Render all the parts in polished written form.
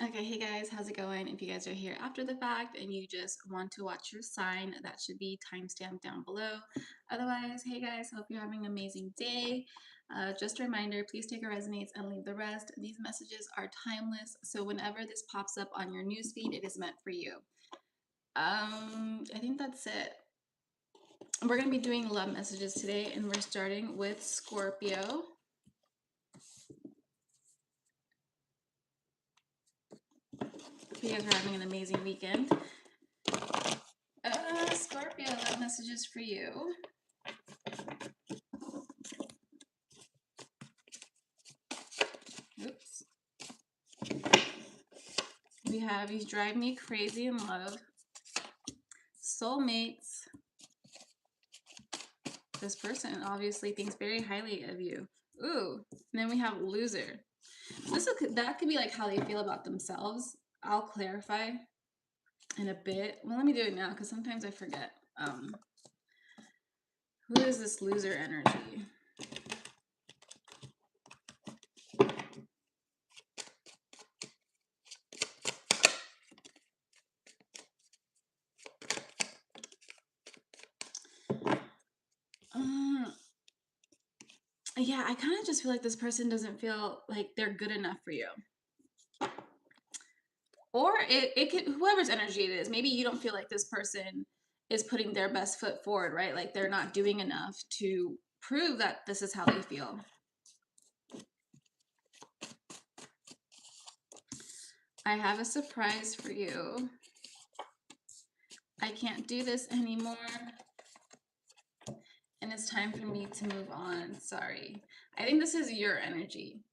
Okay, hey guys, how's it going? If you guys are here after the fact and you just want to watch your sign, that should be timestamped down below. Otherwise, hey guys, hope you're having an amazing day. Just a reminder, please take what resonates and leave the rest. These messages are timeless, so whenever this pops up on your newsfeed, it is meant for you. I think that's it. We're going to be doing love messages today, and we're starting with Scorpio. Hope you guys are having an amazing weekend. Scorpio, love messages for you. Oops. We have "You Drive Me Crazy in Love," soulmates. This person obviously thinks very highly of you. Ooh. And then we have loser. That could be like how they feel about themselves. I'll clarify in a bit. Well, let me do it now because sometimes I forget. Who is this loser energy? Yeah, I kind of just feel like this person doesn't feel like they're good enough for you. Or it could, whoever's energy it is, maybe you don't feel like this person is putting their best foot forward, right? Like they're not doing enough to prove that this is how they feel. I have a surprise for you. I can't do this anymore. And it's time for me to move on. Sorry. I think this is your energy.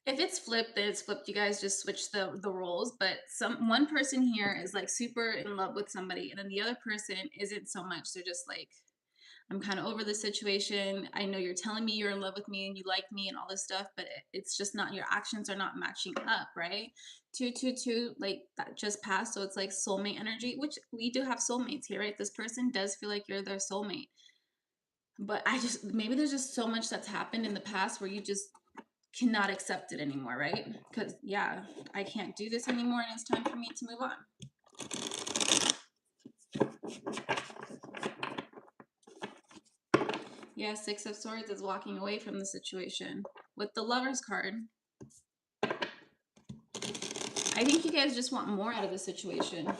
If it's flipped, then it's flipped. You guys just switch the roles. But one person here is like super in love with somebody, and then the other person isn't so much. They're just like, I'm kind of over the situation. I know you're telling me you're in love with me and you like me and all this stuff, but it's just not, your actions are not matching up, right? 222, like that just passed. So it's like soulmate energy, which we do have soulmates here, right? This person does feel like you're their soulmate. But maybe there's just so much that's happened in the past where you just cannot accept it anymore, right? Because, yeah, I can't do this anymore and it's time for me to move on. Yeah, Six of Swords is walking away from the situation with the Lover's card. I think you guys just want more out of the situation.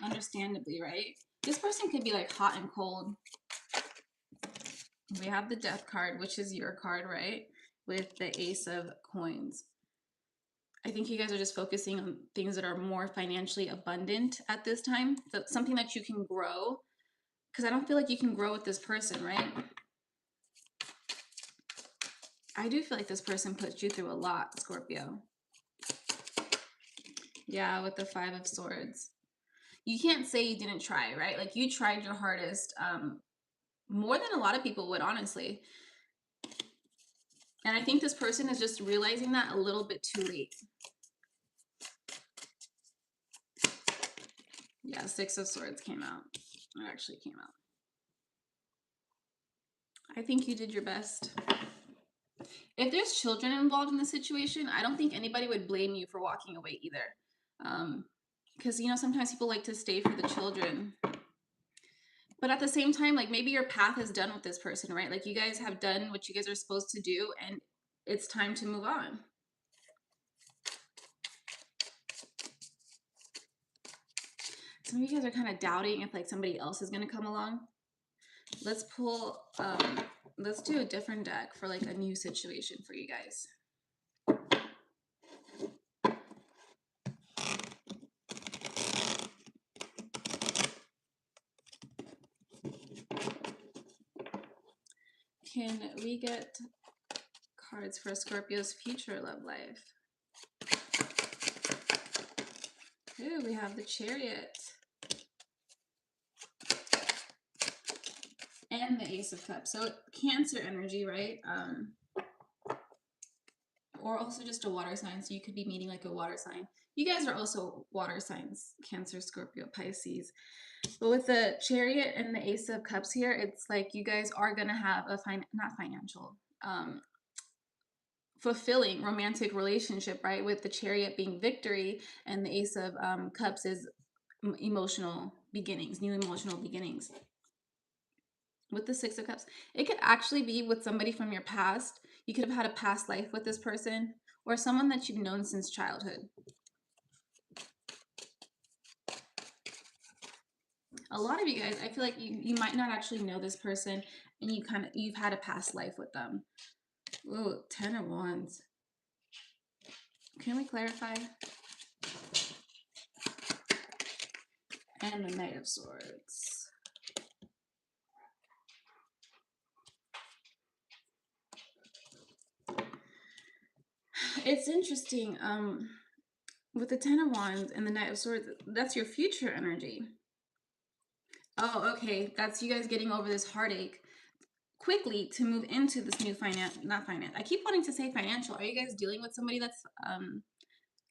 Understandably, right? This person could be like hot and cold. We have the Death card, which is your card, right? With the Ace of Coins. I think you guys are just focusing on things that are more financially abundant at this time. So something that you can grow. Because I don't feel like you can grow with this person, right? I do feel like this person puts you through a lot, Scorpio. Yeah, with the Five of Swords. You can't say you didn't try, right? Like you tried your hardest, more than a lot of people would, honestly. And I think this person is just realizing that a little bit too late. Yeah, Six of Swords came out. It actually came out. I think you did your best. If there's children involved in the situation, I don't think anybody would blame you for walking away either. Because, you know, sometimes people like to stay for the children. But at the same time, like maybe your path is done with this person, right? Like you guys have done what you guys are supposed to do and it's time to move on. Some of you guys are kind of doubting if like somebody else is going to come along. Let's pull, let's do a different deck for like a new situation for you guys. Can we get cards for Scorpio's future love life? Ooh, we have the Chariot. And the Ace of Cups. So Cancer energy, right? Or also just a water sign. So you could be meeting like a water sign. You guys are also water signs, Cancer, Scorpio, Pisces. But with the Chariot and the Ace of Cups here, it's like you guys are going to have a not financial, fulfilling romantic relationship, right? With the Chariot being victory, and the Ace of Cups is emotional beginnings, new emotional beginnings. With the Six of Cups, it could actually be with somebody from your past. You could have had a past life with this person, or someone that you've known since childhood. A lot of you guys, I feel like you might not actually know this person, and you've had a past life with them. Ooh, 10 of Wands. Can we clarify? And the Knight of Swords. It's interesting. With the 10 of Wands and the Knight of Swords, that's your future energy. Oh, okay. That's you guys getting over this heartache quickly to move into this new not finance. I keep wanting to say financial. Are you guys dealing with somebody that's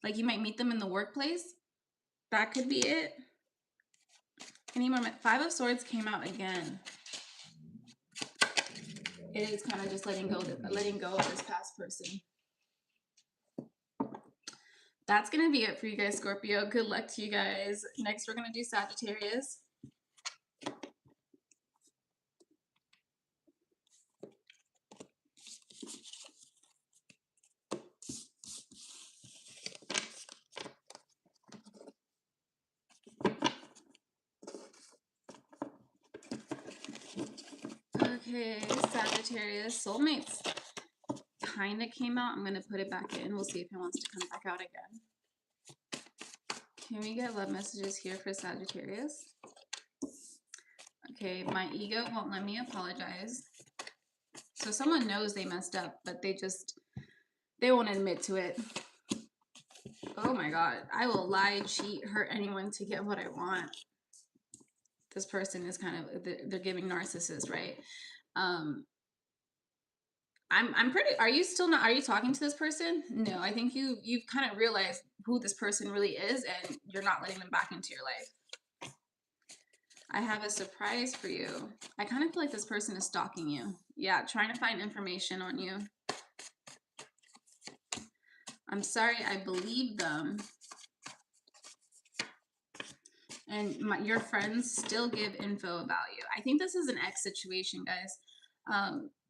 like you might meet them in the workplace? That could be it. Any more? Five of Swords came out again. It is kind of just letting go of this past person. That's going to be it for you guys, Scorpio. Good luck to you guys. Next, we're going to do Sagittarius. Okay, Sagittarius. Soulmates kind of came out. I'm going to put it back in. We'll see if it wants to come back out again. Can we get love messages here for Sagittarius? Okay, my ego won't let me apologize. So someone knows they messed up, but they won't admit to it. Oh my God. I will lie, cheat, hurt anyone to get what I want. This person is kind of, they're giving narcissist, right? I'm pretty, are you talking to this person? No, I think you've kind of realized who this person really is, and you're not letting them back into your life. I have a surprise for you. I kind of feel like this person is stalking you. Yeah, trying to find information on you. I'm sorry, I believe them. And your friends still give info about you. I think this is an ex situation, guys.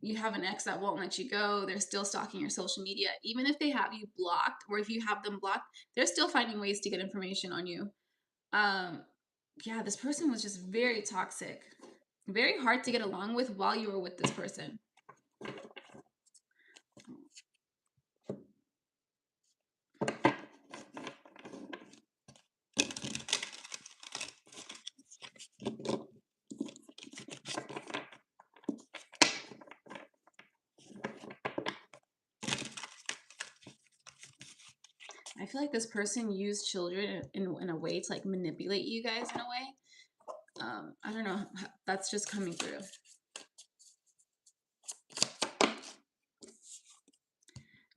You have an ex that won't let you go. They're still stalking your social media. Even if they have you blocked, or if you have them blocked, they're still finding ways to get information on you. Yeah, this person was just very toxic. Very hard to get along with while you were with this person. I feel like this person used children in a way to like manipulate you guys in a way. I don't know. That's just coming through.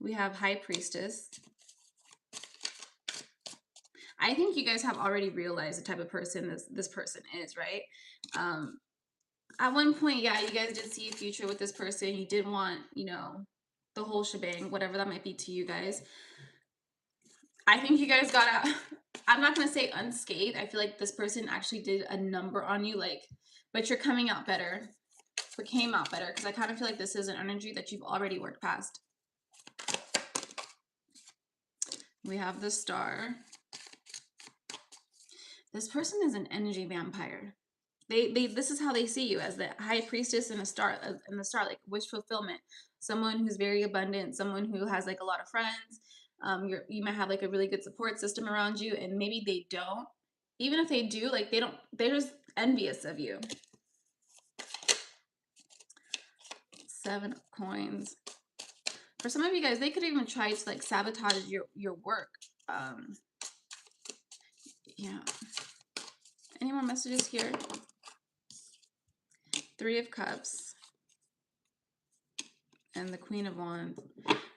We have High Priestess. I think you guys have already realized the type of person this person is, right? At one point, yeah, you guys did see a future with this person. You did want, the whole shebang, whatever that might be to you guys. I think you guys got out. I'm not going to say unscathed. I feel like this person actually did a number on you, but you're coming out better. Or came out better, because I kind of feel like this is an energy that you've already worked past. We have the Star. This person is an energy vampire. This is how they see you, as the High Priestess and the Star, like wish fulfillment. Someone who's very abundant, someone who has like a lot of friends. You might have like a really good support system around you, and maybe they don't. Even if they do, like they're just envious of you. 7 of Coins. For some of you guys, they could even try to like sabotage your work. Yeah. Any more messages here? 3 of Cups. And the Queen of Wands.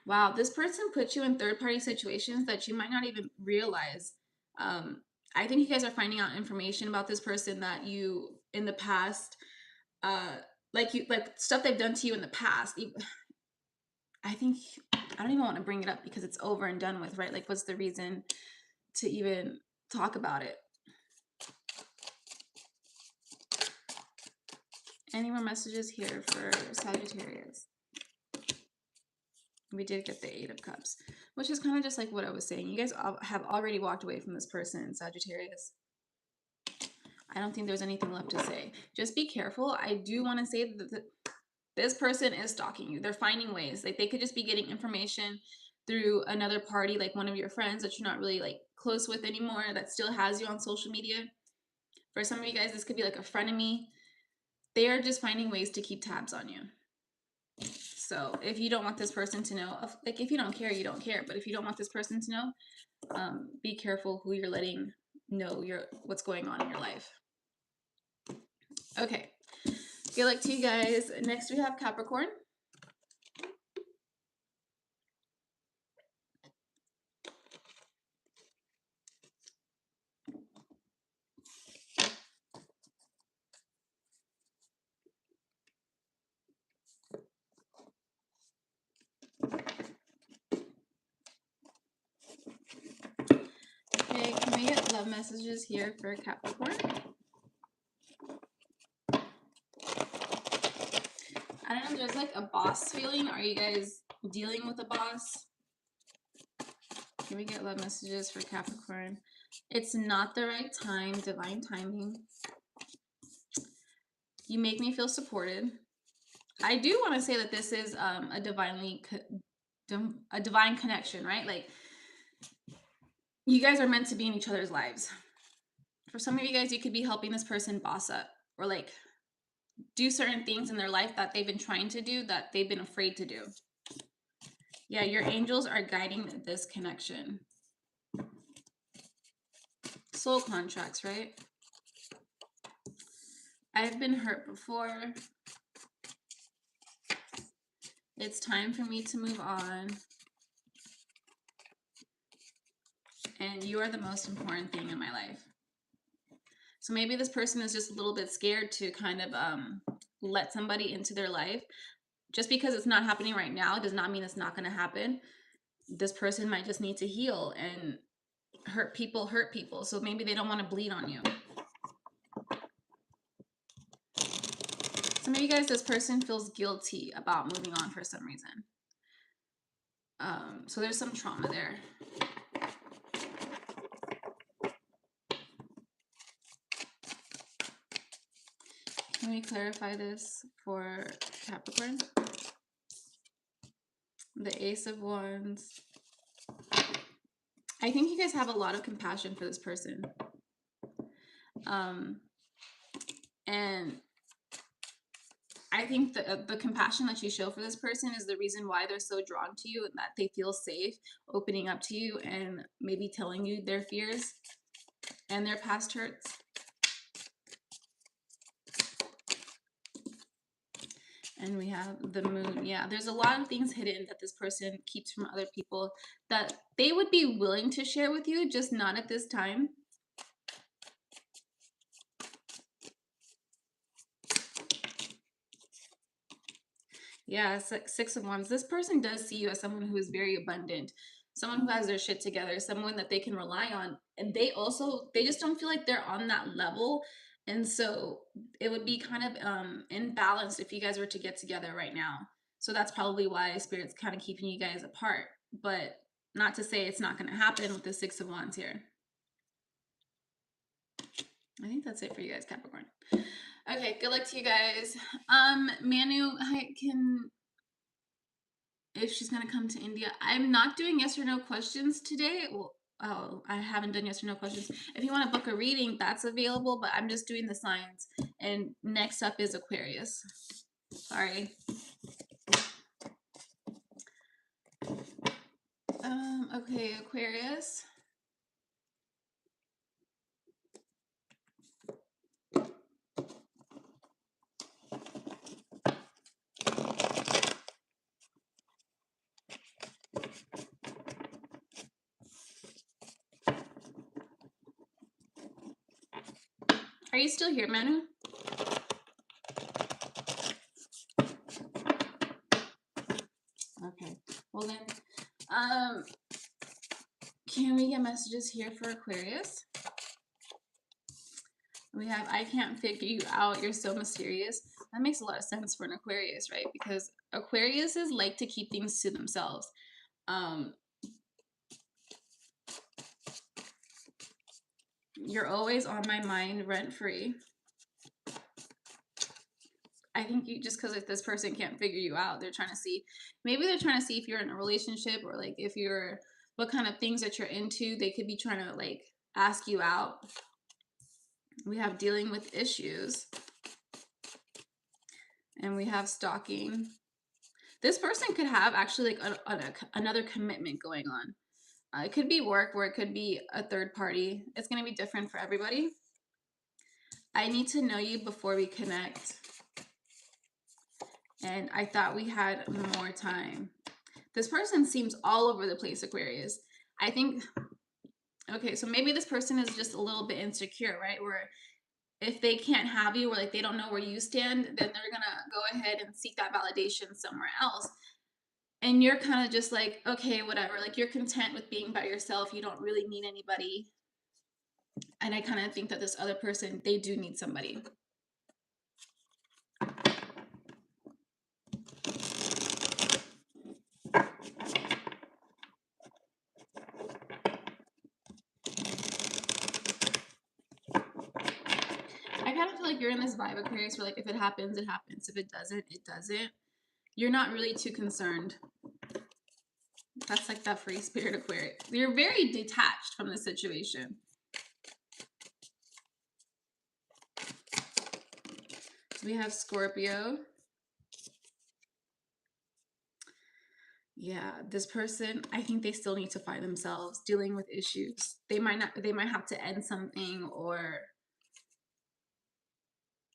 Wow, this person put you in third-party situations that you might not even realize. I think you guys are finding out information about this person that you, in the past, like stuff they've done to you in the past. I think I don't even want to bring it up because it's over and done with, right? Like, what's the reason to even talk about it? Any more messages here for Sagittarius? We did get the 8 of Cups, which is kind of just like what I was saying. You guys have already walked away from this person, Sagittarius. I don't think there's anything left to say. Just be careful. I do want to say that this person is stalking you. They're finding ways. Like, they could just be getting information through another party, like one of your friends that you're not really like close with anymore, that still has you on social media. For some of you guys, this could be like a frenemy. They are just finding ways to keep tabs on you. So if you don't want this person to know, like, if you don't care, you don't care. But if you don't want this person to know, be careful who you're letting know what's going on in your life. Okay. Good luck to you guys. Next, we have Capricorn. Okay, can we get love messages here for Capricorn? I don't know, there's like a boss feeling. Are you guys dealing with a boss? Can we get love messages for Capricorn? It's not the right time, divine timing. You make me feel supported. I do want to say that this is a divine connection, right? Like, you guys are meant to be in each other's lives. For some of you guys, you could be helping this person boss up, or like do certain things in their life that they've been trying to do that they've been afraid to do. Yeah, your angels are guiding this connection. Soul contracts, right? I've been hurt before. It's time for me to move on. And you are the most important thing in my life. So maybe this person is just a little bit scared to kind of let somebody into their life. Just because it's not happening right now does not mean it's not going to happen. This person might just need to heal, and hurt people. So maybe they don't want to bleed on you. So maybe, guys, this person feels guilty about moving on for some reason. So there's some trauma there. Can we clarify this for Capricorn? The Ace of Wands. I think you guys have a lot of compassion for this person. And I think the compassion that you show for this person is the reason why they're so drawn to you, and that they feel safe opening up to you and maybe telling you their fears and their past hurts. And we have the Moon. Yeah, there's a lot of things hidden that this person keeps from other people that they would be willing to share with you, just not at this time. Yeah, it's like 6 of Wands. This person does see you as someone who is very abundant, someone who has their shit together, someone that they can rely on. And they just don't feel like they're on that level. And so it would be kind of imbalanced if you guys were to get together right now. So that's probably why Spirit's kind of keeping you guys apart. But not to say it's not going to happen with the 6 of Wands here. I think that's it for you guys, Capricorn. Okay, good luck to you guys. Manu, if she's gonna come to India. I'm not doing yes or no questions today. Well, I haven't done yes or no questions. If you want to book a reading, that's available, but I'm just doing the signs. And next up is Aquarius. Sorry. Okay, Aquarius. Are you still here, Manu? Okay. Well then, Can we get messages here for Aquarius? We have, I can't figure you out. You're so mysterious. That makes a lot of sense for an Aquarius, right? Because Aquariuses like to keep things to themselves. You're always on my mind, rent free. I think you, just because if this person can't figure you out, they're trying to see, maybe they're trying to see if you're in a relationship, or like if you're, what kind of things that you're into. They could be trying to like ask you out. We have dealing with issues. And we have stalking. This person could have actually like another commitment going on. It could be work, or it could be a third party. It's going to be different for everybody. I need to know you before we connect. And I thought we had more time. This person seems all over the place, Aquarius. I think, okay, so maybe this person is just a little bit insecure, right? Where if they can't have you, or like they don't know where you stand, then they're going to go ahead and seek that validation somewhere else. And you're kind of just like, okay, whatever. Like you're content with being by yourself. You don't really need anybody. And I kind of think that this other person, they do need somebody. I kind of feel like you're in this vibe, Aquarius, where like if it happens, it happens. If it doesn't, it doesn't. You're not really too concerned. That's like that free spirit, Aquarius. You're very detached from the situation. So we have Scorpio. Yeah, this person, I think they still need to find themselves dealing with issues. They might have to end something, or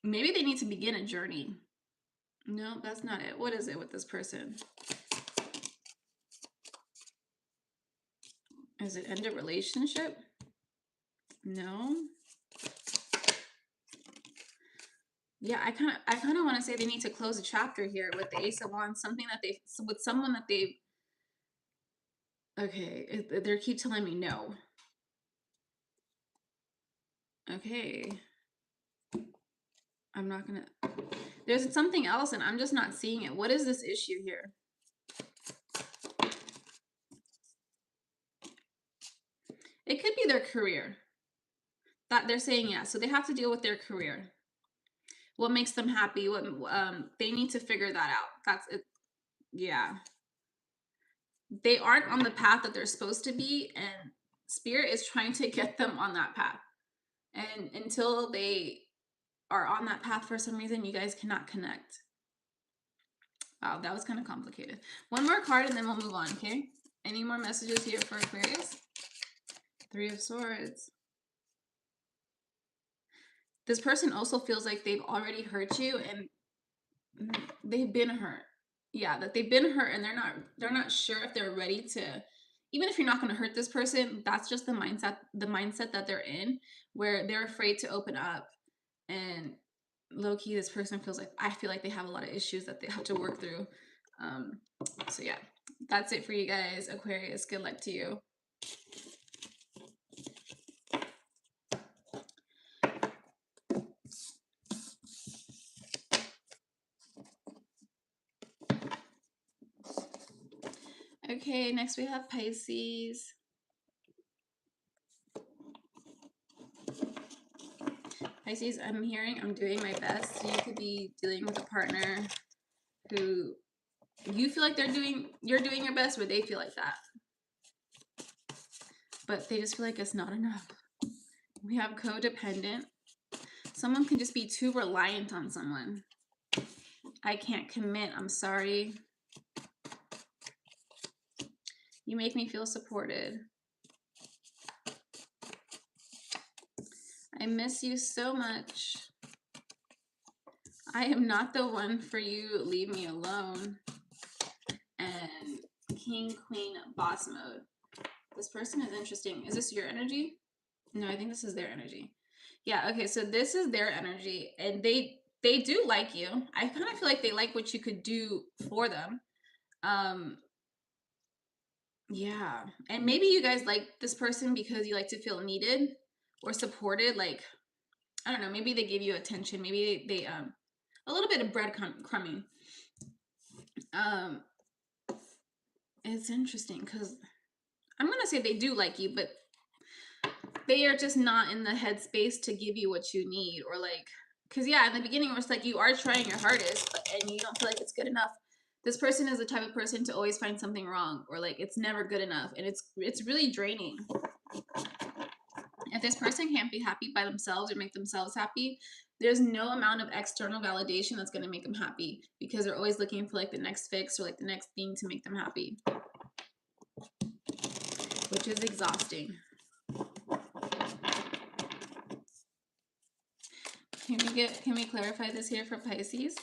maybe they need to begin a journey. No, that's not it. What is it with this person? Is it end a relationship? No. Yeah, I kind of want to say they need to close a chapter here with the Ace of Wands, something that they, with someone that they, okay, they keep telling me no. Okay. I'm not gonna, there's something else and I'm just not seeing it. What is this issue here? It could be their career that they're saying yes. So they have to deal with their career. What makes them happy? What they need to figure that out. That's it. Yeah. They aren't on the path that they're supposed to be, and Spirit is trying to get them on that path. And until they are on that path for some reason, you guys cannot connect. Wow, that was kind of complicated. One more card and then we'll move on, okay? Any more messages here for Aquarius? Three of Swords. This person also feels like they've already hurt you, and they've been hurt. Yeah, that they've been hurt, and they're not sure if they're ready to, even if you're not going to hurt this person, that's just the mindset that they're in, where they're afraid to open up. And low key, this person feels like, I feel like they have a lot of issues that they have to work through. So yeah, that's it for you guys, Aquarius. Good luck to you. Okay, next we have Pisces. Pisces, I'm doing my best. So you could be dealing with a partner who you feel like you're doing your best, where they feel like that. But they just feel like it's not enough. We have codependent. Someone can just be too reliant on someone. I can't commit. I'm sorry. You make me feel supported. I miss you so much. I am not the one for you. Leave me alone. And King, Queen, Boss mode. This person is interesting. Is this your energy? No, I think this is their energy. Yeah, okay, so this is their energy, and they do like you. I kind of feel like they like what you could do for them. Yeah. And maybe you guys like this person because you like to feel needed or supported. Like, I don't know, maybe they give you attention. Maybe they a little bit of breadcrumbing. It's interesting because I'm gonna say they do like you, but they are just not in the headspace to give you what you need, or like, because yeah, in the beginning it was like you are trying your hardest, and you don't feel like it's good enough. This person is the type of person to always find something wrong, or like it's never good enough, and it's really draining. If this person can't be happy by themselves or make themselves happy, there's no amount of external validation that's going to make them happy, because they're always looking for like the next fix or like the next thing to make them happy, which is exhausting. Can we clarify this here for Pisces?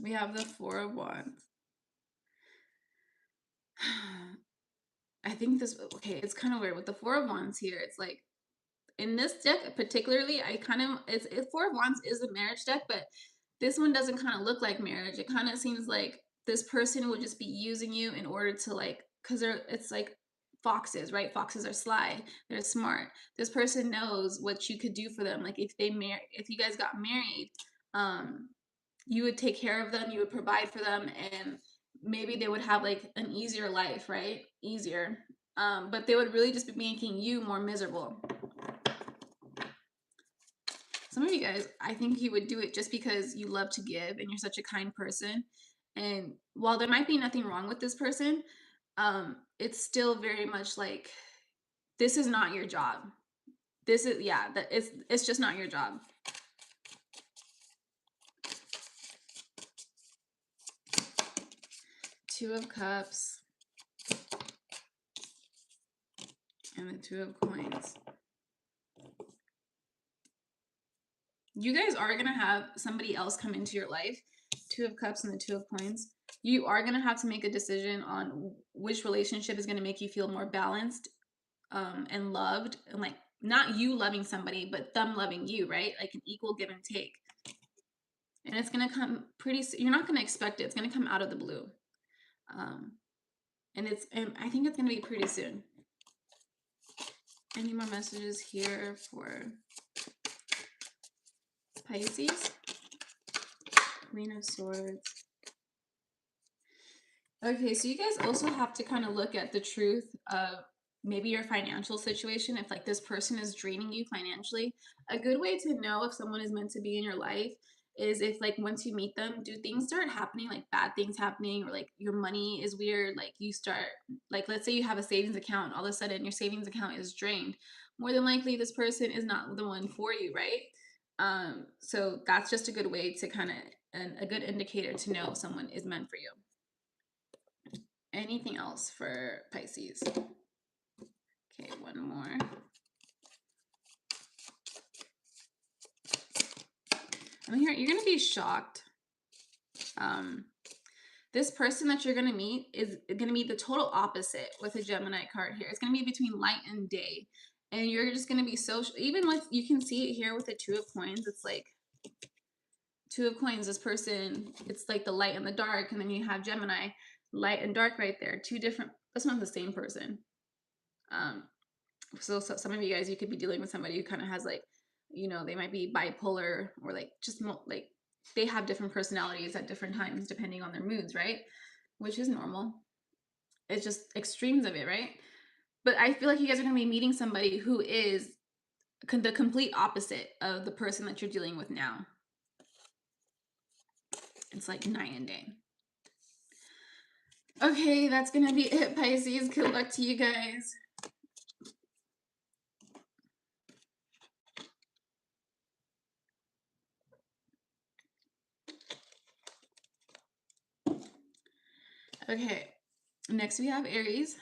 We have the Four of Wands. I think this, okay, it's kind of weird with the Four of Wands here. It's like, in this deck particularly, it's Four of Wands is a marriage deck, but this one doesn't kind of look like marriage. It kind of seems like this person would just be using you in order to like, because it's like foxes, right? Foxes are sly, they're smart. This person knows what you could do for them. Like if you guys got married, you would take care of them, you would provide for them, and maybe they would have like an easier life, right? Easier. But they would really just be making you more miserable. Some of you guys, I think you would do it just because you love to give and you're such a kind person. And while there might be nothing wrong with this person, it's still very much like, this is not your job. This is, yeah, that it's just not your job. Two of Cups and the Two of Coins. You guys are going to have somebody else come into your life. Two of Cups and the Two of Coins. You are going to have to make a decision on which relationship is going to make you feel more balanced and loved, and like not you loving somebody, but them loving you, right? Like an equal give and take. And it's going to come you're not going to expect it. It's going to come out of the blue. And I think it's going to be pretty soon. Any more messages here for Pisces? Queen of Swords. Okay, so you guys also have to kind of look at the truth of maybe your financial situation. If like this person is draining you financially, a good way to know if someone is meant to be in your life is if like once you meet them, do things start happening, like bad things happening, or like your money is weird, like you start, like let's say you have a savings account, all of a sudden your savings account is drained. More than likely this person is not the one for you, right? So that's just a good way to kind of, a good indicator to know if someone is meant for you. Anything else for Pisces? Okay, one more. I'm here. You're gonna be shocked. This person that you're gonna meet is gonna be the total opposite with a Gemini card here. It's gonna be between light and day, and you're just gonna be so, even with, you can see it here with the Two of Coins. It's like Two of Coins. This person, it's like the light and the dark, and then you have Gemini, light and dark right there. Two different. That's not the same person. So some of you guys, you could be dealing with somebody who kind of has like, you know, they might be bipolar, or like just like they have different personalities at different times depending on their moods, right? Which is normal. It's just extremes of it, right? But I feel like you guys are going to be meeting somebody who is the complete opposite of the person that you're dealing with now. It's like night and day. Okay, that's going to be it, Pisces. Good luck to you guys. Okay, next we have Aries.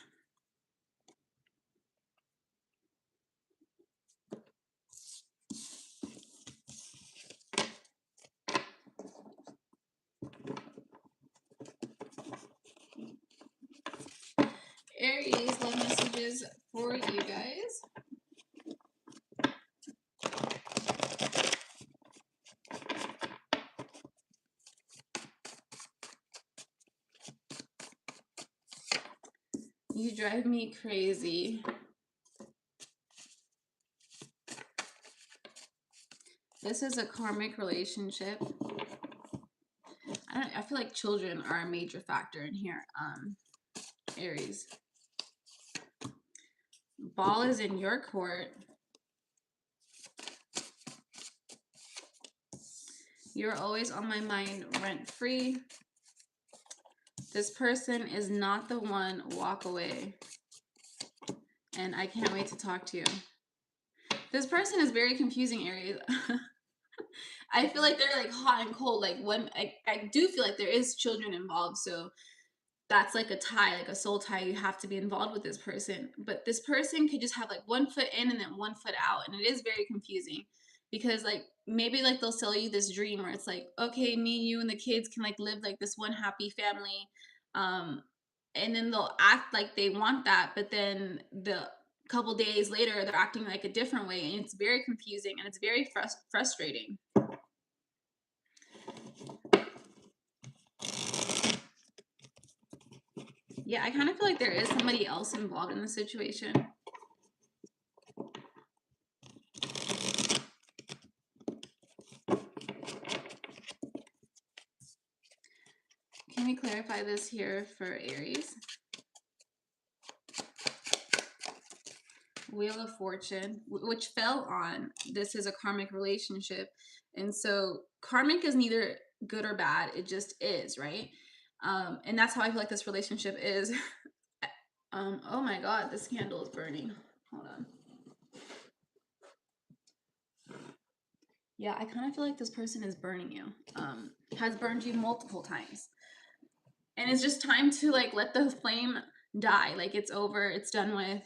Aries, love messages for you guys. You drive me crazy. This is a karmic relationship. I feel like children are a major factor in here, Aries. Ball is in your court. You're always on my mind, rent-free. This person is not the one. Walk away. And I can't wait to talk to you. This person is very confusing, Aries. I feel like they're like hot and cold. Like when I do feel like there is children involved, so that's like a tie, like a soul tie. You have to be involved with this person, but this person could just have like 1 foot in and then 1 foot out, and it is very confusing because like maybe like they'll sell you this dream where it's like, okay, me, you, and the kids can like live like this one happy family, and then they'll act like they want that, but then the couple days later they're acting like a different way, and it's very confusing and it's very frustrating. Yeah, I kind of feel like there is somebody else involved in the situation. Can we clarify this here for Aries? Wheel of Fortune, which fell on, this is a karmic relationship. And so karmic is neither good or bad. It just is, right? And that's how I feel like this relationship is. Oh my God, this candle is burning. Hold on. Yeah, I kind of feel like this person is burning you, has burned you multiple times. And it's just time to like let the flame die. Like it's over, it's done with.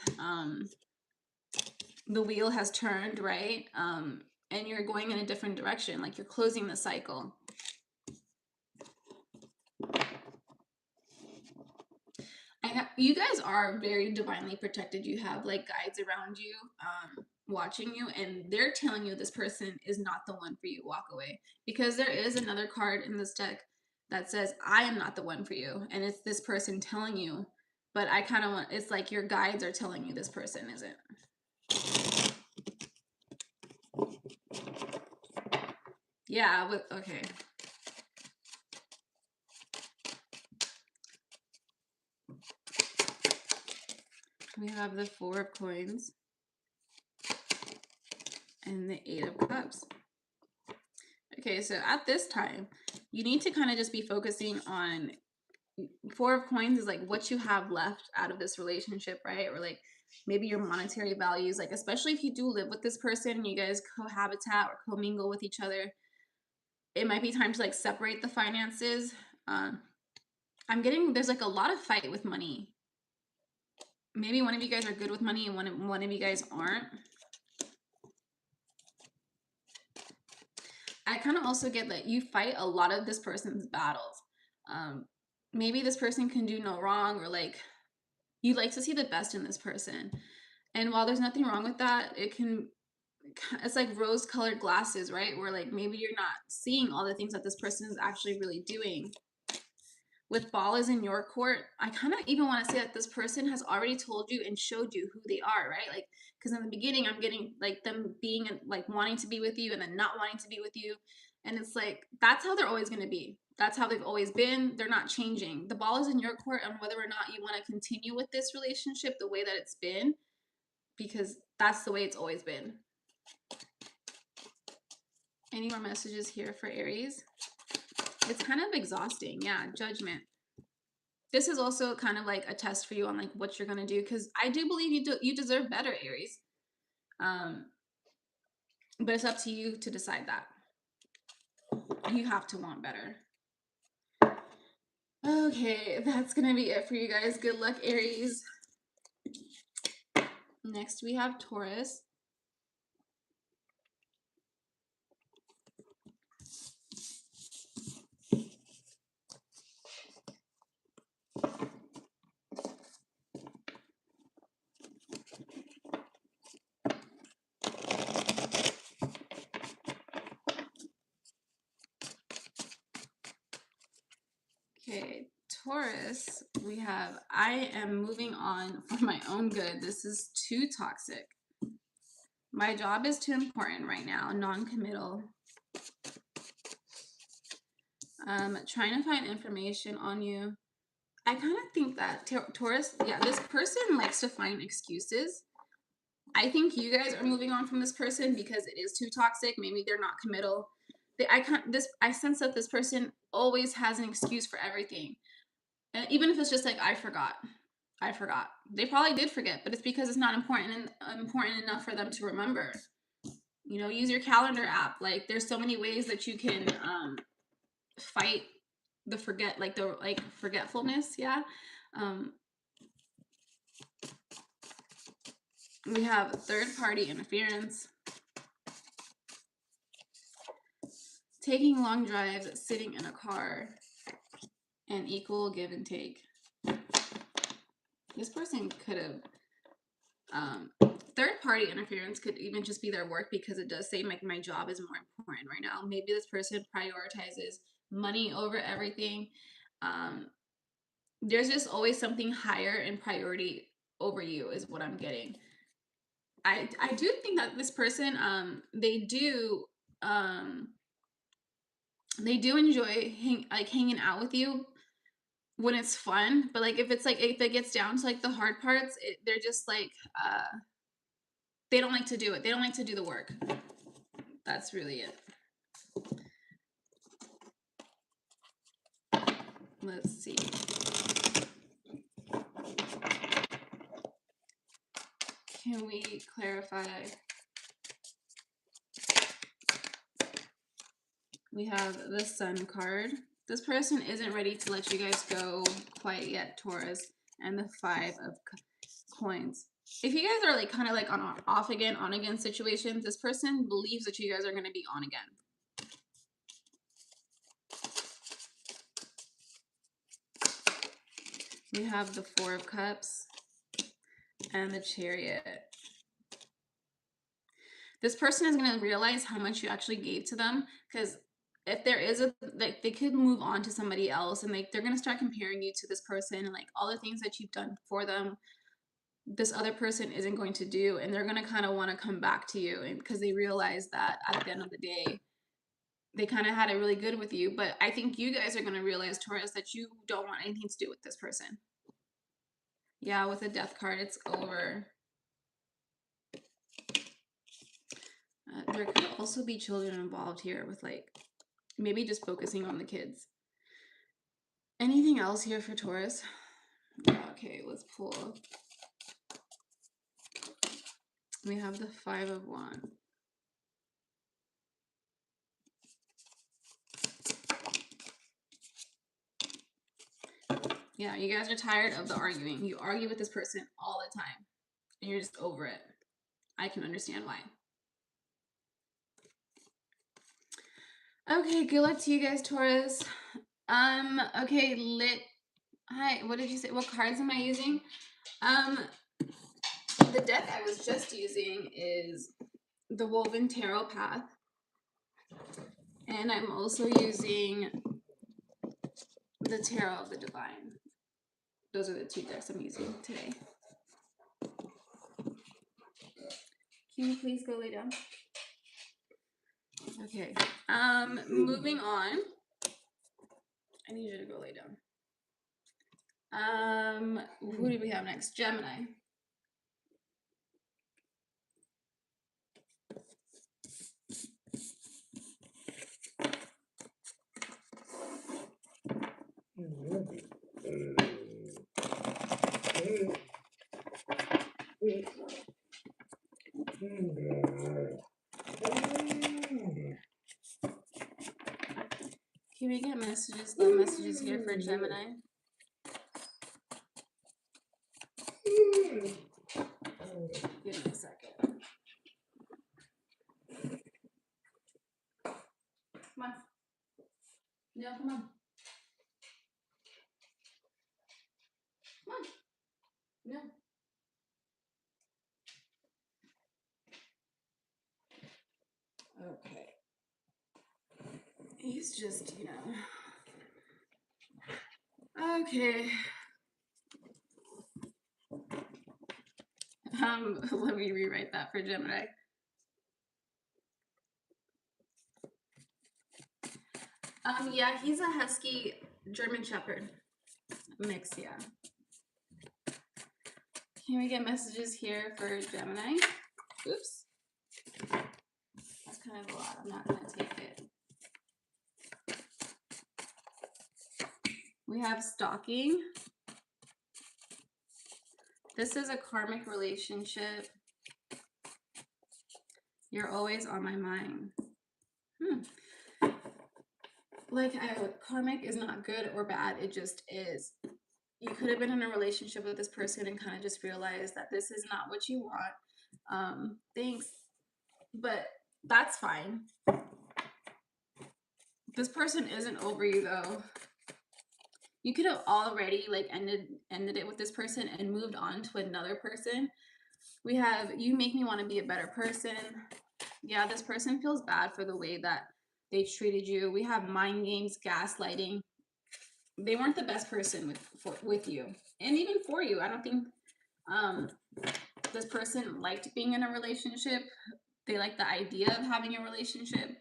The wheel has turned, right? And you're going in a different direction. Like you're closing the cycle. You guys are very divinely protected. You have like guides around you, watching you, and they're telling you this person is not the one for you. Walk away. Because there is another card in this deck that says, I am not the one for you. And it's this person telling you, but I kind of want, it's like your guides are telling you this person isn't. Yeah, okay. We have the 4 of Coins and the 8 of Cups. Okay, so at this time, you need to kind of just be focusing on 4 of Coins is like what you have left out of this relationship, right? Or like maybe your monetary values, like especially if you do live with this person and you guys cohabitat or commingle with each other, it might be time to like separate the finances. I'm getting, there's like a lot of fight with money. Maybe one of you guys are good with money and one of you guys aren't. I kind of also get that you fight a lot of this person's battles. Maybe this person can do no wrong, or like you like to see the best in this person. And while there's nothing wrong with that, it's like rose-colored glasses, right? Where like maybe you're not seeing all the things that this person is actually really doing. With ball is in your court, I kind of even want to say that this person has already told you and showed you who they are, right? Like, because in the beginning, I'm getting like them being like wanting to be with you and then not wanting to be with you. And it's like, that's how they're always going to be. That's how they've always been. They're not changing. The ball is in your court on whether or not you want to continue with this relationship the way that it's been, because that's the way it's always been. Any more messages here for Aries? It's kind of exhausting. Yeah, Judgment. This is also kind of like a test for you on like what you're going to do, because I do believe you deserve better, Aries. But it's up to you to decide that. You have to want better. Okay, that's going to be it for you guys. Good luck, Aries. Next, we have Taurus. Okay, Taurus, we have, I am moving on for my own good. This is too toxic. My job is too important right now. Non-committal. Trying to find information on you. I kind of think that Taurus, yeah, this person likes to find excuses. I think you guys are moving on from this person because it is too toxic. Maybe they're not committal. I sense that this person always has an excuse for everything. And even if it's just like, I forgot. They probably did forget, but it's because it's not important enough for them to remember. You know, use your calendar app. Like, there's so many ways that you can fight the forgetfulness. Yeah. We have third party interference, taking long drives, sitting in a car, and equal give and take. This person could have third party interference could even just be their work, because it does say like my job is more important right now. Maybe this person prioritizes money over everything. There's just always something higher in priority over you is what I'm getting. I do think that this person they do enjoy hanging out with you when it's fun, but like if it gets down to like the hard parts, they're just like they don't like to do it. They don't like to do the work. That's really it. Let's see. Can we clarify? We have the Sun card. This person isn't ready to let you guys go quite yet, Taurus. And the Five of Coins. If you guys are like kind of like on off again, on again situations, this person believes that you guys are going to be on again. We have the Four of Cups and the Chariot. This person is going to realize how much you actually gave to them, because if there is like they could move on to somebody else, and like they're going to start comparing you to this person and like all the things that you've done for them, this other person isn't going to do, and they're going to kind of want to come back to you, and because they realize that at the end of the day they kind of had it really good with you. But I think you guys are going to realize, Taurus, that you don't want anything to do with this person. Yeah, with the Death card, it's over. There could also be children involved here, with like maybe just focusing on the kids. Anything else here for Taurus? Okay, let's pull. We have the Five of Wands. Yeah, you guys are tired of the arguing. You argue with this person all the time, and you're just over it. I can understand why. Okay, good luck to you guys, Taurus. Okay, lit. Hi, what did you say? What cards am I using? The deck I was just using is the Woven Tarot Path. And I'm also using the Tarot of the Divine. Those are the two decks I'm using today. Can you please go lay down? Okay. Moving on. I need you to go lay down. Who do we have next? Gemini. Can we get messages? The messages here for Gemini. Give me a second. Come on. No, come on. Come on. No. Okay. He's just, you know. Okay. Let me rewrite that for Gemini. Yeah, he's a husky German Shepherd mix, yeah. Can we get messages here for Gemini? Oops. That's kind of a lot. I'm not going to take it. We have stalking. This is a karmic relationship. You're always on my mind. Like, karmic is not good or bad. It just is. You could have been in a relationship with this person and kind of just realized that this is not what you want. Thanks. But that's fine. This person isn't over you, though. You could have already like ended it with this person and moved on to another person. We have, you make me want to be a better person. Yeah, this person feels bad for the way that they treated you. We have mind games, gaslighting. They weren't the best person with you, and even for you. I don't think this person liked being in a relationship. They like the idea of having a relationship.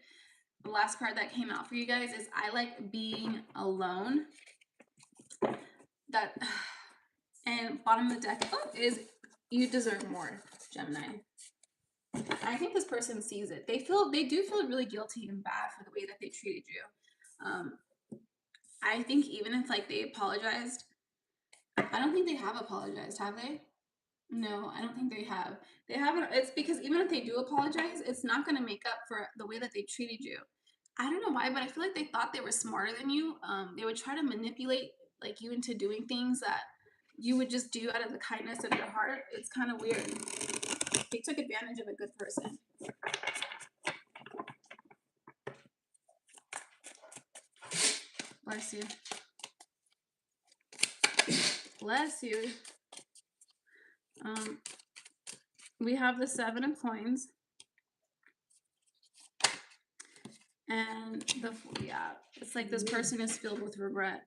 The last card that came out for you guys is I like being alone. That, and bottom of the deck is you deserve more, Gemini. I think this person sees it. They do feel really guilty and bad for the way that they treated you. I think even if like they apologized, I don't think they have apologized, have they? No, I don't think they have. They haven't. It's because even if they do apologize, it's not going to make up for the way that they treated you. I don't know why, but I feel like they thought they were smarter than you. They would try to manipulate like you into doing things that you would just do out of the kindness of your heart. It's kind of weird. They took advantage of a good person. Bless you. Bless you. We have the 7 of coins. And yeah, it's like this person is filled with regret.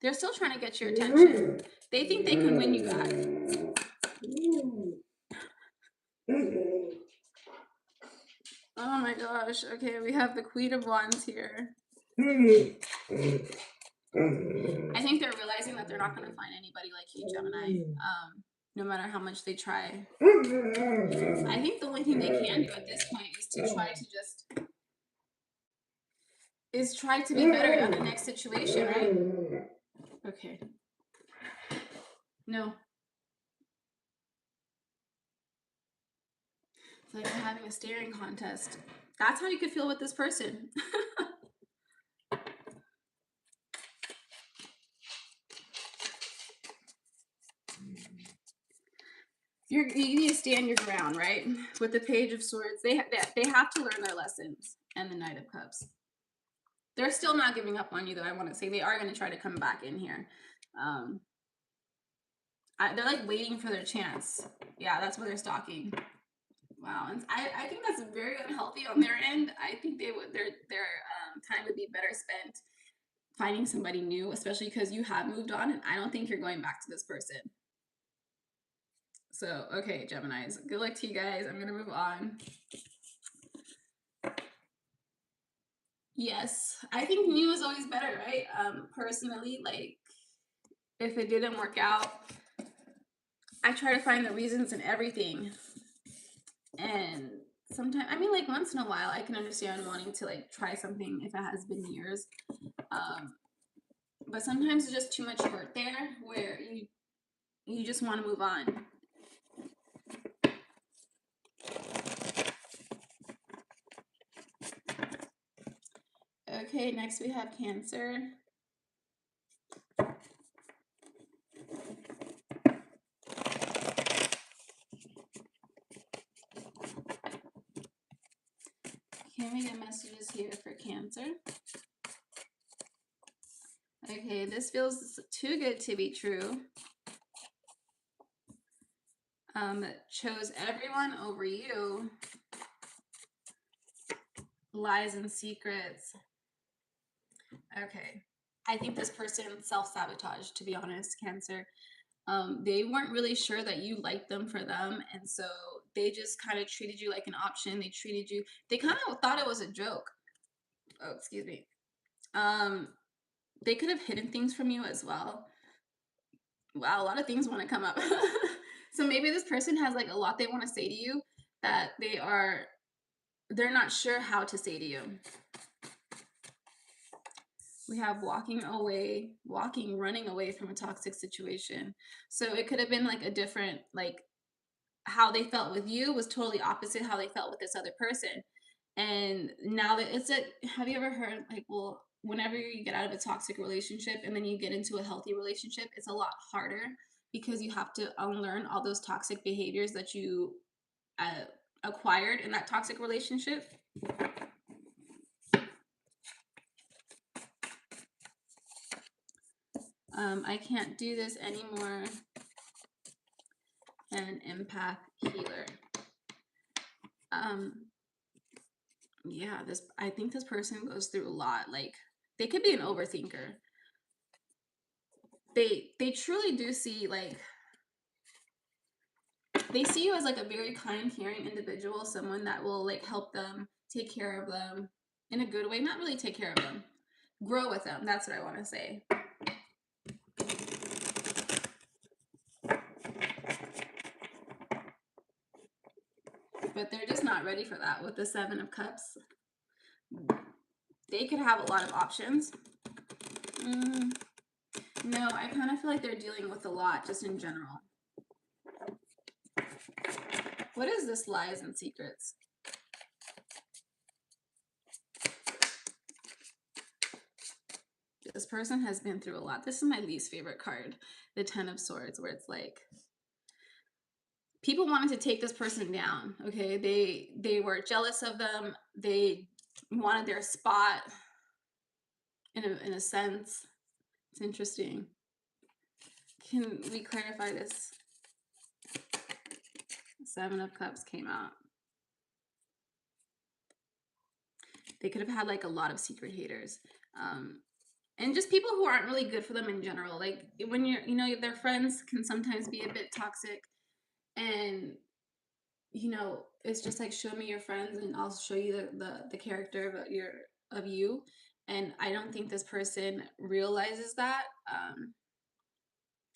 They're still trying to get your attention. They think they can win you back. Oh my gosh. Okay, we have the Queen of Wands here. I think they're realizing that they're not going to find anybody like you, Gemini, no matter how much they try. I think the only thing they can do at this point is to try to be better at the next situation, right? Okay. No. It's like we're having a staring contest. That's how you could feel with this person. You need to stand your ground, right? With the Page of Swords, they have to learn their lessons, and the Knight of Cups. They're still not giving up on you, though. I want to say they are going to try to come back in here. They're like waiting for their chance. Yeah, that's what they're stalking. Wow, and I think that's very unhealthy on their end. I think their time would be better spent finding somebody new, especially because you have moved on, and I don't think you're going back to this person. So, okay, Geminis, good luck to you guys. I'm going to move on. Yes, I think new is always better, right? Personally, like, if it didn't work out, I try to find the reasons in everything. And sometimes, I mean, like, once in a while, I can understand wanting to, like, try something if it has been years. But sometimes it's just too much hurt there where you just want to move on. Okay, next we have Cancer. Can we get messages here for Cancer? Okay, this feels too good to be true. Chose everyone over you. Lies and secrets. Okay. I think this person self-sabotaged, to be honest, Cancer. They weren't really sure that you liked them for them, and so they just kind of treated you like an option. They kind of thought it was a joke. Oh, excuse me. Um, they could have hidden things from you as well. Wow, a lot of things want to come up. So maybe this person has like a lot they want to say to you that they're not sure how to say to you. We have walking away, running away from a toxic situation. So it could have been like a different, like how they felt with you was totally opposite how they felt with this other person. And now that have you ever heard like, well, whenever you get out of a toxic relationship and then you get into a healthy relationship, it's a lot harder because you have to unlearn all those toxic behaviors that you uh, acquired in that toxic relationship. I can't do this anymore. An empath healer. Yeah, I think this person goes through a lot. Like they could be an overthinker. They truly do see like they see you as like a very kind, caring individual, someone that will like help them, take care of them in a good way, not really take care of them, grow with them. That's what I want to say. But they're just not ready for that with the Seven of Cups. They could have a lot of options. No, I kind of feel like they're dealing with a lot just in general. What is this lies and secrets? This person has been through a lot. This is my least favorite card, the Ten of Swords, where it's like people wanted to take this person down. Okay, they were jealous of them. They wanted their spot. In a sense, it's interesting. Can we clarify this? Seven of Cups came out. They could have had like a lot of secret haters. And just people who aren't really good for them in general. Like when their friends can sometimes be a bit toxic, and it's just like, show me your friends and I'll show you the character of you. And I don't think this person realizes that.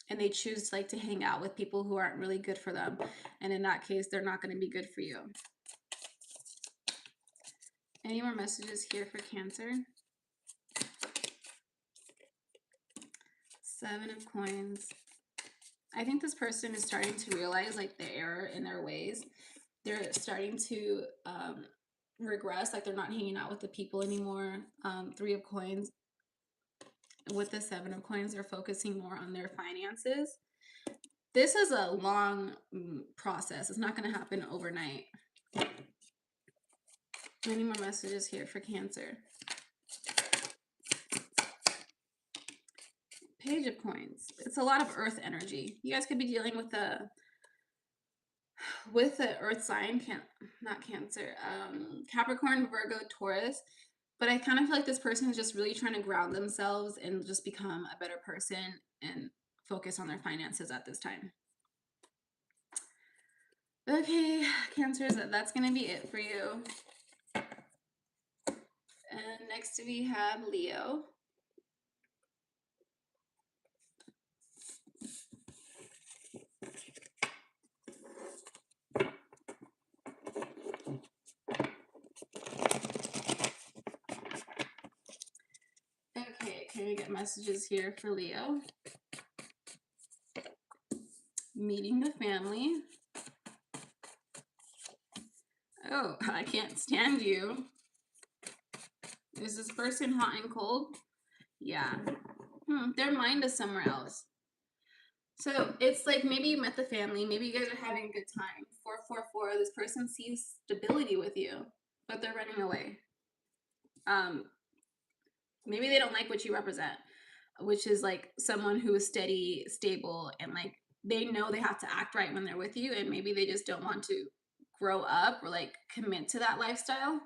And they choose like to hang out with people who aren't really good for them. And in that case, they're not going to be good for you. Any more messages here for Cancer? Seven of Coins. I think this person is starting to realize like the error in their ways. They're starting to regress, like they're not hanging out with the people anymore. Three of Coins. With the Seven of Coins, they're focusing more on their finances. This is a long process. It's not going to happen overnight. Any more messages here for Cancer? Page of Coins. It's a lot of earth energy. You guys could be dealing with the earth sign, not Cancer, Capricorn, Virgo, Taurus. But I kind of feel like this person is just really trying to ground themselves and just become a better person and focus on their finances at this time. Okay, Cancers, that's going to be it for you. And next we have Leo. Okay, can we get messages here for Leo? Meeting the family. Oh, I can't stand you. Is this person hot and cold? Yeah. Their mind is somewhere else. So it's like maybe you met the family, maybe you guys are having a good time. 444, this person sees stability with you, but they're running away. Maybe they don't like what you represent, which is like someone who is steady, stable, and like they know they have to act right when they're with you, and maybe they just don't want to grow up or like commit to that lifestyle.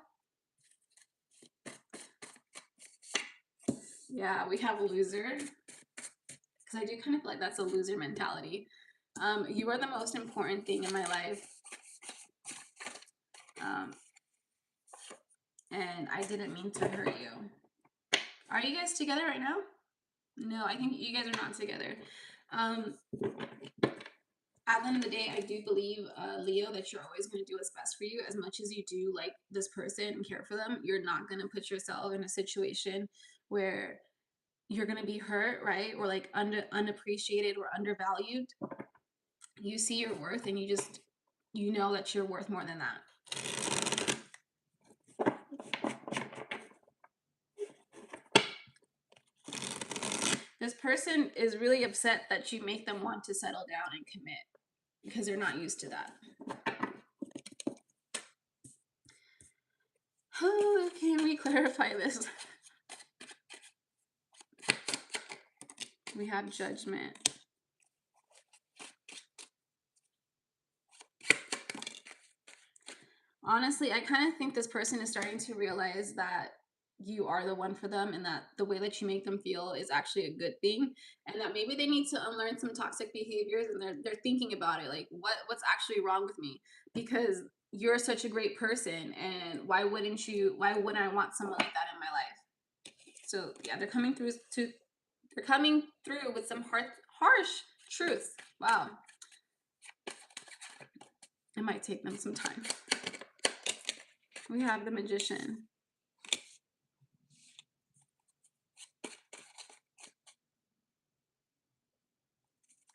Yeah, we have loser. Because I do kind of feel like that's a loser mentality. You are the most important thing in my life. And I didn't mean to hurt you. Are you guys together right now? No, I think you guys are not together. At the end of the day, I do believe, Leo, that you're always going to do what's best for you. As much as you do like this person and care for them, you're not going to put yourself in a situation where you're going to be hurt, right? Or like unappreciated or undervalued. You see your worth and you know that you're worth more than that. This person is really upset that you make them want to settle down and commit because they're not used to that. Oh, can we clarify this? We have judgment. Honestly, I kind of think this person is starting to realize that you are the one for them and that the way that you make them feel is actually a good thing, and that maybe they need to unlearn some toxic behaviors, and they're thinking about it like what's actually wrong with me, because you're such a great person, and why wouldn't I want someone like that in my life? So yeah, they're coming through with some harsh truths. Wow. It might take them some time. We have the Magician.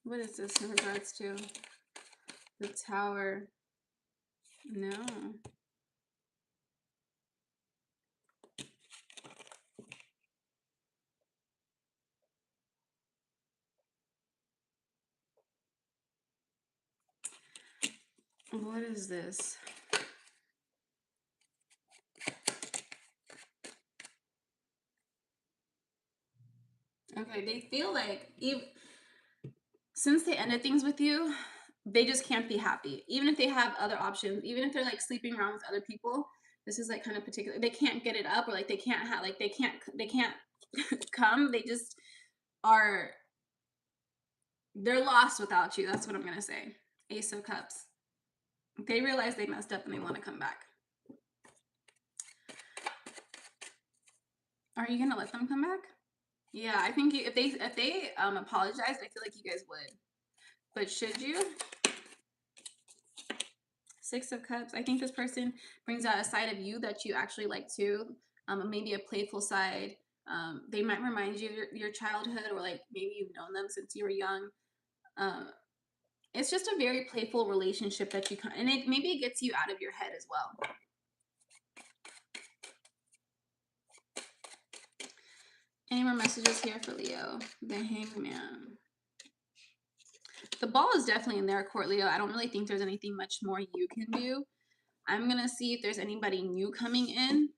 What is this in regards to? The Tower. No. What is this? Okay, they feel like since they ended things with you, they just can't be happy. Even if they have other options, even if they're like sleeping around with other people, this is like kind of particular. They can't get it up, or like they can't come. They just are. They're lost without you. That's what I'm gonna say. Ace of Cups. They realize they messed up and they want to come back. Are you gonna let them come back? Yeah, I think if they apologized, I feel like you guys would. But should you? Six of Cups. I think this person brings out a side of you that you actually like too. Maybe a playful side. They might remind you of your childhood, or like maybe you've known them since you were young. It's just a very playful relationship that and maybe it gets you out of your head as well. Any more messages here for Leo? The Hangman. The ball is definitely in their court, Leo. I don't really think there's anything much more you can do. I'm going to see if there's anybody new coming in.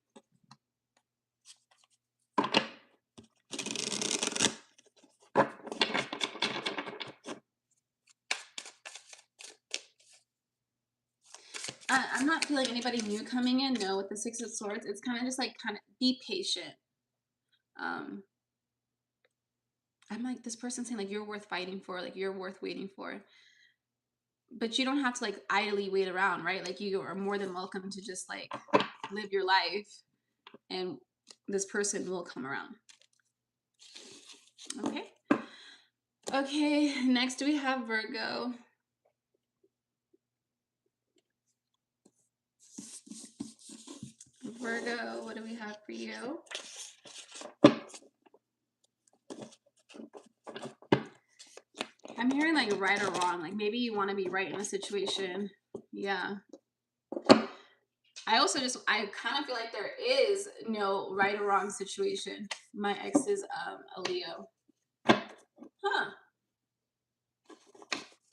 I'm not feeling anybody new coming in. No, with the Six of Swords, it's kind of just like be patient. I'm like, this person saying like you're worth fighting for, like you're worth waiting for. But you don't have to like idly wait around, right? Like you are more than welcome to just like live your life, and this person will come around. Okay. Okay, next we have Virgo. Virgo, what do we have for you? I'm hearing like right or wrong. Like maybe you want to be right in a situation. Yeah. I kind of feel like there is no right or wrong situation. My ex is a Leo. Huh.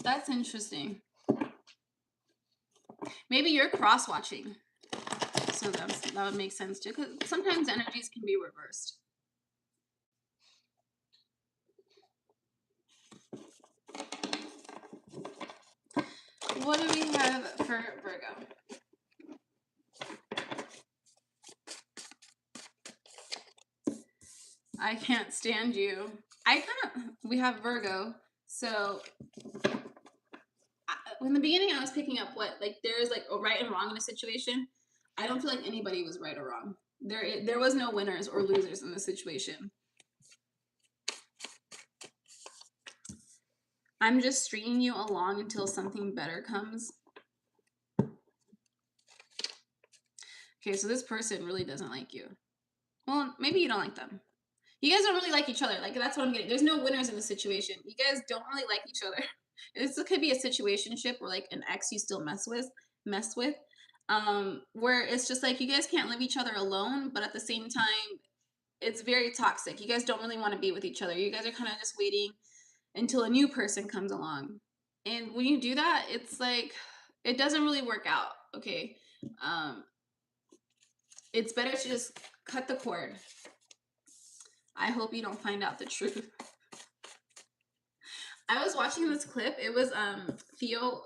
That's interesting. Maybe you're cross-watching. So that would make sense too. Because sometimes energies can be reversed. What do we have for Virgo? I can't stand you. We have Virgo. So in the beginning, I was picking up what, like, there's like a right and wrong in a situation. I don't feel like anybody was right or wrong. There was no winners or losers in the situation. I'm just stringing you along until something better comes. Okay, so this person really doesn't like you. Well, maybe you don't like them. You guys don't really like each other. Like, that's what I'm getting. There's no winners in the situation. You guys don't really like each other. This could be a situationship or like an ex you still mess with, where it's just like you guys can't leave each other alone, but at the same time, it's very toxic. You guys don't really want to be with each other. You guys are kind of just waiting until a new person comes along. And when you do that, it's like it doesn't really work out. Okay. It's better to just cut the cord. I hope you don't find out the truth. I was watching this clip. It was Theo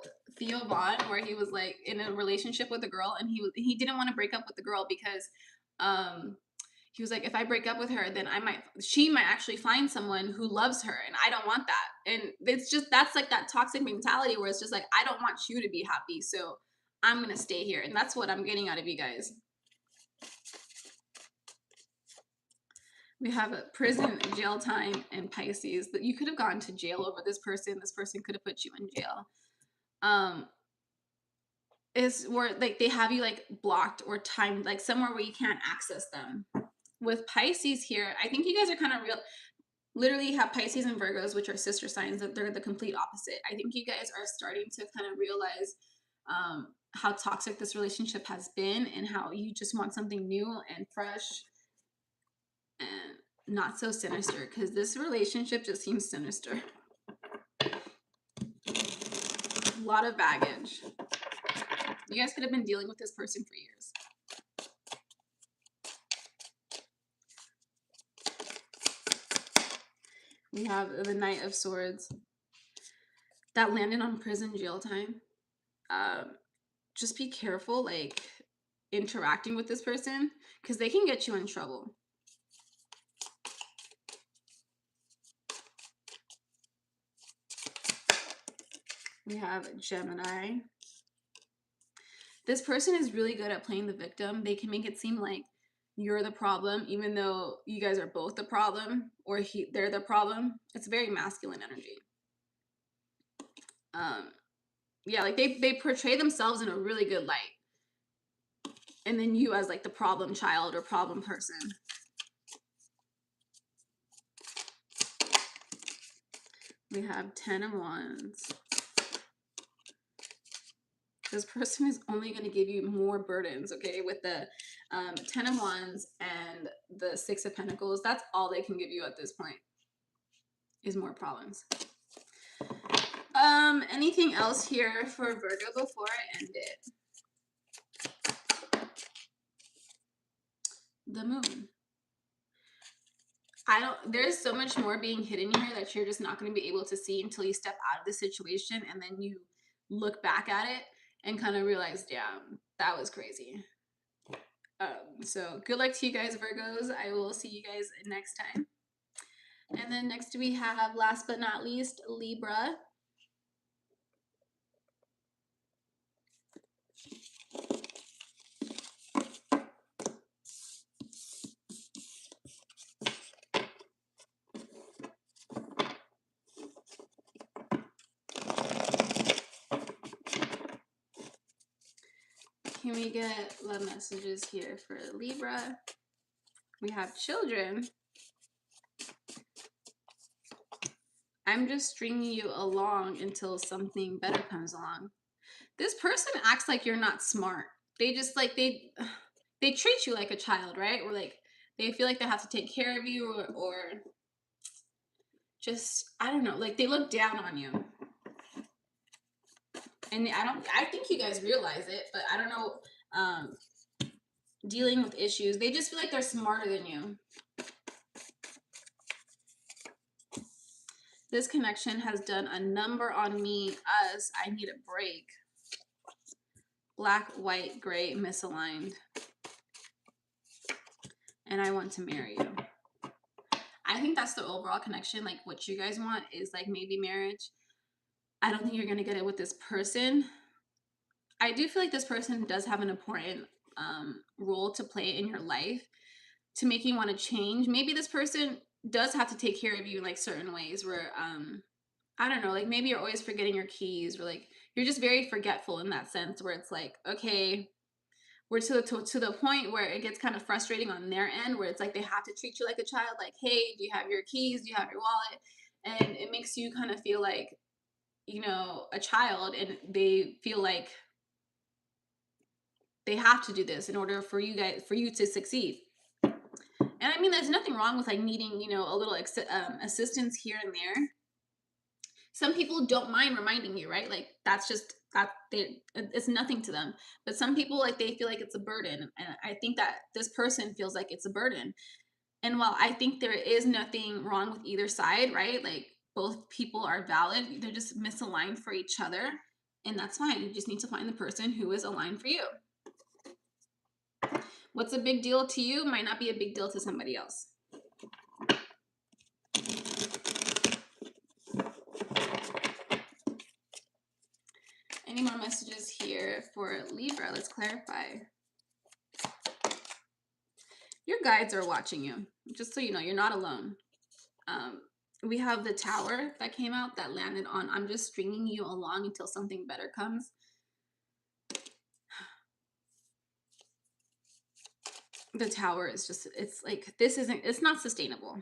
Vaughn, where he was like in a relationship with a girl, and he didn't want to break up with the girl because he was like, if I break up with her, then she might actually find someone who loves her, and I don't want that. And it's just, that's like that toxic mentality where it's just like, I don't want you to be happy, so I'm gonna stay here. And that's what I'm getting out of you guys. We have a prison, jail time, and Pisces. That you could have gone to jail over this person. This person could have put you in jail. Is where like they have you like blocked or timed, like somewhere where you can't access them. With Pisces here, I think you guys are kind of real. Literally have Pisces and Virgos, which are sister signs, that they're the complete opposite. I think you guys are starting to kind of realize how toxic this relationship has been and how you just want something new and fresh and not so sinister, because this relationship just seems sinister. A lot of baggage. You guys could have been dealing with this person for years. We have the Knight of Swords. That landed on prison jail time. Just be careful, like, interacting with this person, because they can get you in trouble. We have Gemini. This person is really good at playing the victim. They can make it seem like you're the problem, even though you guys are both the problem, or they're the problem. It's very masculine energy. Yeah, like they portray themselves in a really good light, and then you as like the problem child or problem person. We have 10 of Wands. This person is only going to give you more burdens, okay? With the 10 of Wands and the 6 of Pentacles, that's all they can give you at this point, is more problems. Anything else here for Virgo before I end it? The Moon. There's so much more being hidden here that you're just not going to be able to see until you step out of the situation, and then you look back at it and kind of realize, damn, that was crazy. So good luck to you guys, Virgos. I will see you guys next time. And then next we have, last but not least, Libra. Can we get the messages here for Libra? We have children. I'm just stringing you along until something better comes along. This person acts like you're not smart. They just like, they treat you like a child, right? Or like, they feel like they have to take care of you, or just, I don't know, like they look down on you. And I think you guys realize it, but I don't know, dealing with issues, they just feel like they're smarter than you. This connection has done a number on me, us. I need a break. Black, white, gray, misaligned. And I want to marry you. I think that's the overall connection. Like what you guys want is like maybe marriage. I don't think you're gonna get it with this person. I do feel like this person does have an important role to play in your life to make you want to change. Maybe this person does have to take care of you in like certain ways where I don't know, like maybe you're always forgetting your keys, or like you're just very forgetful in that sense where it's like, okay, we're to the point where it gets kind of frustrating on their end where it's like they have to treat you like a child, like, hey, do you have your keys? Do you have your wallet? And it makes you kind of feel like, you know, a child, and they feel like they have to do this in order for you to succeed. And I mean, there's nothing wrong with like needing, you know, a little assistance here and there. Some people don't mind reminding you, right? Like that's just that it's nothing to them. But some people, like, they feel like it's a burden, and I think that this person feels like it's a burden. And while I think there is nothing wrong with either side, right? Like both people are valid. They're just misaligned for each other, and that's fine. You just need to find the person who is aligned for you. What's a big deal to you might not be a big deal to somebody else. Any more messages here for Libra? Let's clarify. Your guides are watching you. Just so you know, you're not alone. We have the Tower that came out that landed on, I'm just stringing you along until something better comes. The Tower is just, it's like, it's not sustainable.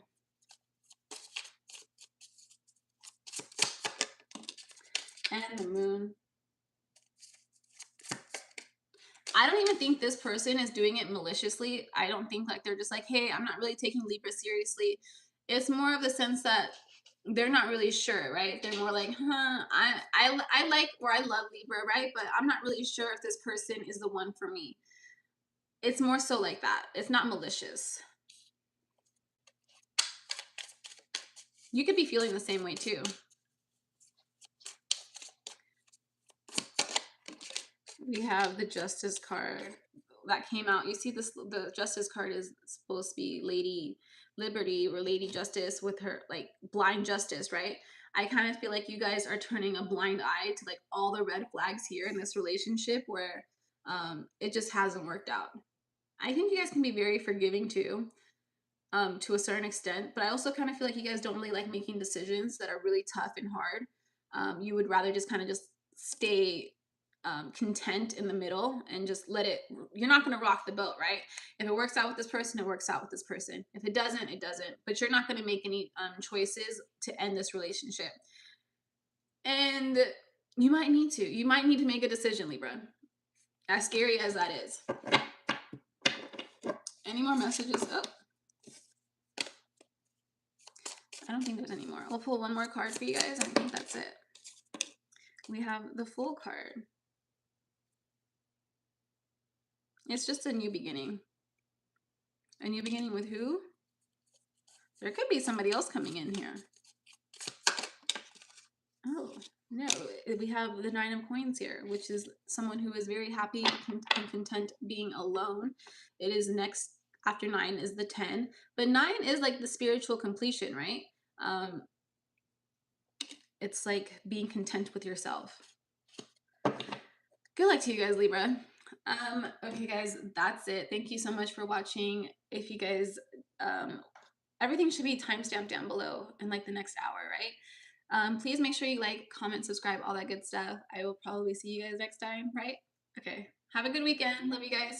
And the Moon. I don't even think this person is doing it maliciously. I don't think like they're just like, hey, I'm not really taking Libra seriously. It's more of the sense that they're not really sure, right? They're more like, I like, or I love Libra, right? But I'm not really sure if this person is the one for me. It's more so like that. It's not malicious. You could be feeling the same way too. We have the Justice card that came out. You see this, the Justice card is supposed to be Lady Liberty or Lady Justice with her like blind justice, right? I kind of feel like you guys are turning a blind eye to like all the red flags here in this relationship where it just hasn't worked out. I think you guys can be very forgiving too, to a certain extent, but I also kind of feel like you guys don't really like making decisions that are really tough and hard. You would rather just kind of just stay content in the middle and just let it, you're not going to rock the boat, right? If it works out with this person, it works out with this person. If it doesn't, it doesn't. But you're not going to make any choices to end this relationship. And you might need to make a decision, Libra, as scary as that is. Any more messages? Oh, I don't think there's any more. I'll pull one more card for you guys. I think that's it. We have the Fool card. It's just a new beginning. A new beginning with who? There could be somebody else coming in here. Oh, no. We have the Nine of Coins here, which is someone who is very happy and content being alone. It is next after 9 is the 10. But 9 is like the spiritual completion, right? It's like being content with yourself. Good luck to you guys, Libra. Okay, guys, that's it. Thank you so much for watching. If you guys, everything should be timestamped down below in like the next hour, right? Please make sure you like, comment, subscribe, all that good stuff. I will probably see you guys next time, right? Okay. Have a good weekend. Love you guys.